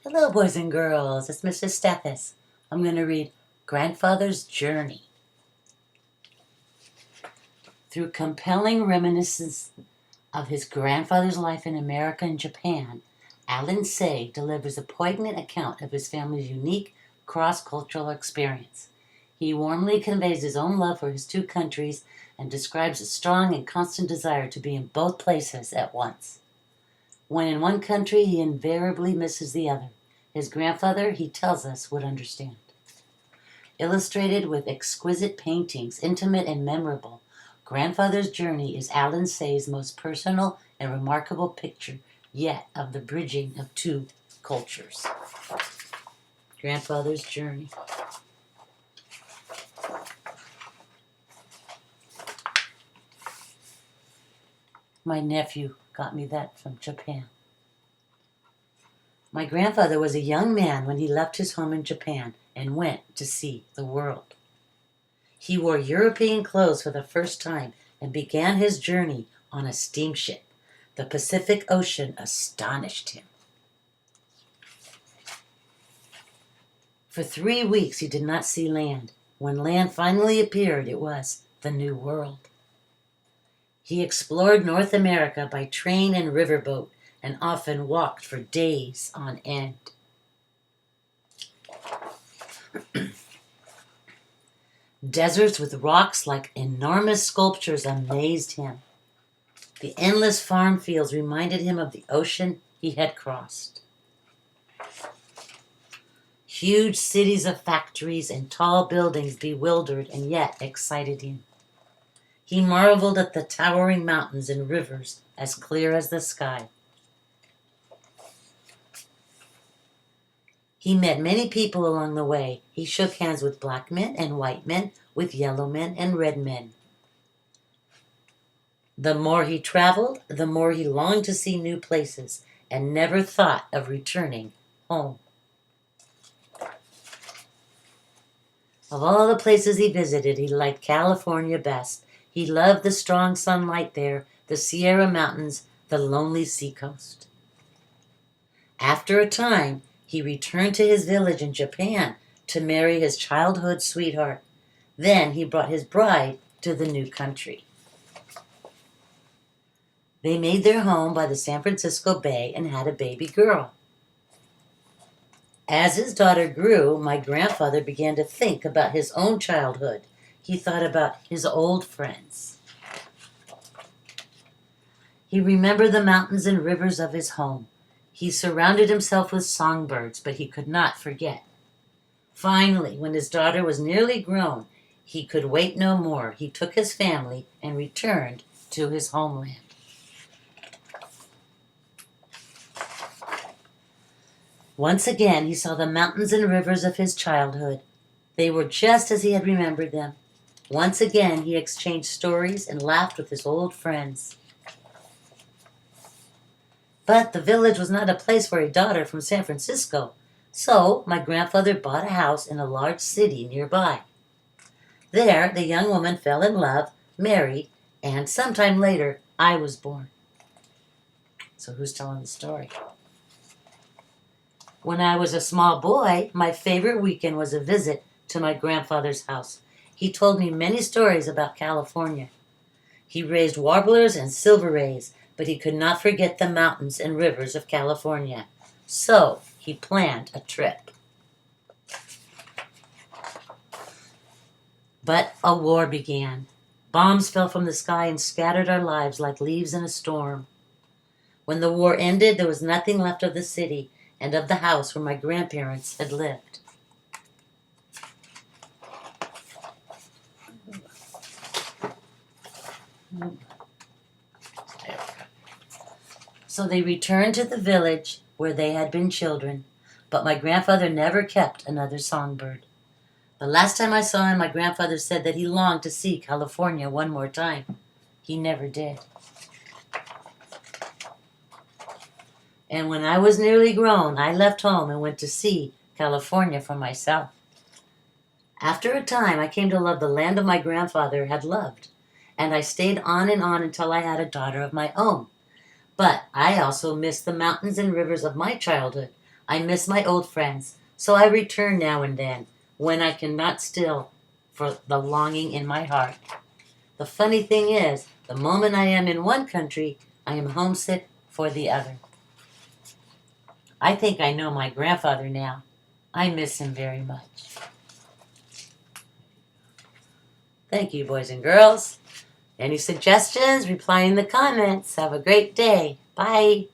Hello, boys and girls. It's Mr. Stathis. I'm going to read Grandfather's Journey. Through compelling reminiscence of his grandfather's life in America and Japan, Alan Say delivers a poignant account of his family's unique cross-cultural experience. He warmly conveys his own love for his two countries and describes a strong and constant desire to be in both places at once. When in one country, he invariably misses the other. His grandfather, he tells us, would understand. Illustrated with exquisite paintings, intimate and memorable, Grandfather's Journey is Alan Say's most personal and remarkable picture yet of the bridging of two cultures. Grandfather's Journey. My nephew got me that from Japan. My grandfather was a young man when he left his home in Japan and went to see the world. He wore European clothes for the first time and began his journey on a steamship. The Pacific Ocean astonished him. For 3 weeks he did not see land. When land finally appeared, it was the New World. He explored North America by train and riverboat and often walked for days on end. Deserts with rocks like enormous sculptures amazed him. The endless farm fields reminded him of the ocean he had crossed. Huge cities of factories and tall buildings bewildered and yet excited him. He marveled at the towering mountains and rivers as clear as the sky. He met many people along the way. He shook hands with black men and white men, with yellow men and red men. The more he traveled, the more he longed to see new places and never thought of returning home. Of all the places he visited, he liked California best. He loved the strong sunlight there, the Sierra Mountains, the lonely seacoast. After a time, he returned to his village in Japan to marry his childhood sweetheart. Then he brought his bride to the new country. They made their home by the San Francisco Bay and had a baby girl. As his daughter grew, my grandfather began to think about his own childhood. He thought about his old friends. He remembered the mountains and rivers of his home. He surrounded himself with songbirds, but he could not forget. Finally, when his daughter was nearly grown, he could wait no more. He took his family and returned to his homeland. Once again, he saw the mountains and rivers of his childhood. They were just as he had remembered them. Once again, he exchanged stories and laughed with his old friends. But the village was not a place for a daughter from San Francisco, so my grandfather bought a house in a large city nearby. There, the young woman fell in love, married, and sometime later, I was born. So who's telling the story? When I was a small boy, my favorite weekend was a visit to my grandfather's house. He told me many stories about California. He raised warblers and silver rays, but he could not forget the mountains and rivers of California. So he planned a trip. But a war began. Bombs fell from the sky and scattered our lives like leaves in a storm. When the war ended, there was nothing left of the city and of the house where my grandparents had lived. So they returned to the village where they had been children, but my grandfather never kept another songbird. The last time I saw him, my grandfather said that he longed to see California one more time. He never did. And when I was nearly grown, I left home and went to see California for myself. After a time, I came to love the land of my grandfather had loved, and I stayed on and on until I had a daughter of my own. But I also missed the mountains and rivers of my childhood. I miss my old friends, so I return now and then, when I cannot still for the longing in my heart. The funny thing is, the moment I am in one country, I am homesick for the other. I think I know my grandfather now. I miss him very much. Thank you, boys and girls. Any suggestions? Reply in the comments. Have a great day. Bye.